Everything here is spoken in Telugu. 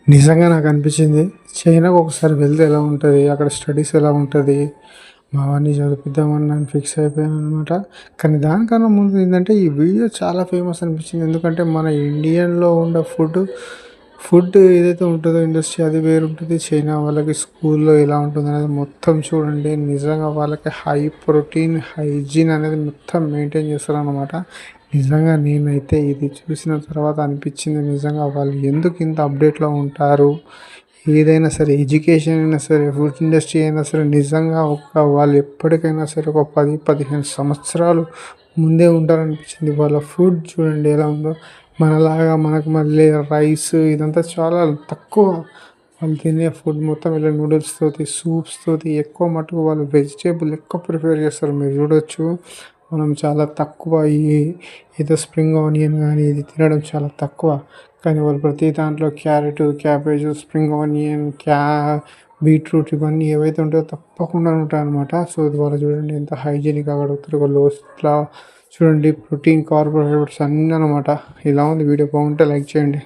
నిజంగా నాకనిపించింది. చైనాకు ఒకసారి వెళ్తే ఎలా ఉంటది? అక్కడ స్టడీస్ ఎలా ఉంటది? మా వాడిని చదివిపిద్దామని నేను ఫిక్స్ అయిపోయాననమాట. కానీ దానికన్నా ముందు ఏందంటే, ఈ వీడియో చాలా ఫేమస్ అనిపించింది. ఎందుకంటే, మన ఇండియన్‌లో ఉండే ఫుడ్ ఏదైతే ఉంటదో ఇండస్ట్రీ అది వేరుంటది. చైనా వాళ్ళకి స్కూల్‌లో ఎలా ఉంటుందనేది మొత్తం చూడండి. నిజంగా వాళ్ళకి హై ప్రోటీన్, హైజీన్ అనేది మొత్తం మెయింటైన్ చేస్తారనమాట. నిజంగా నేనైతే ఇది చూసిన తర్వాత అనిపించింది నిజంగా వాళ్ళు ఎందుకు ఇంత అప్డేట్‌లో ఉంటారు. ఏదైనా సరే ఎడ్యుకేషన్ అయినా సరే, ఫుడ్ ఇండస్ట్రీ అయినా సరే నిజంగా వాళ్ళు ఎప్పటికైనా సరే ఒక 10, 15 సంవత్సరాలు ముందే ఉంటారనిపించింది. వాళ్ళ ఫుడ్ చూడండి ఎలా ఉందో. మనలాగా మనకు మళ్ళీ రైస్ ఇదంతా చాలా తక్కువ. వాళ్ళు తినే ఫుడ్ మొత్తం ఇలా నూడిల్స్‌తోటి, సూప్స్‌తోటి ఎక్కువ మటుకు వాళ్ళు వెజిటేబుల్ ఎక్కువ ప్రిఫర్ చేస్తారు. మీరు చూడొచ్చు. మనం చాలా తక్కువ ఏదో స్ప్రింగ్ ఆనియన్ గానీ ఇది తినడం చాలా తక్కువ. కానీ వాళ్ళు ప్రతి దాంట్లో carrot, cabbage, spring onion, beetroot ఇవన్నీ ఏవైతే ఉంటాయో తప్పకుండా ఉంటాయన్నమాట. సో, ఇది వాళ్ళు చూడండి ఎంత హైజీనిక్‌గా అడుగుతారు. చూడండి ప్రోటీన్, కార్బోహైడ్రేట్స్ అన్నీ అన్నమాట. ఇలా ఉంది వీడియో బాగుంటే లైక్ చేయండి.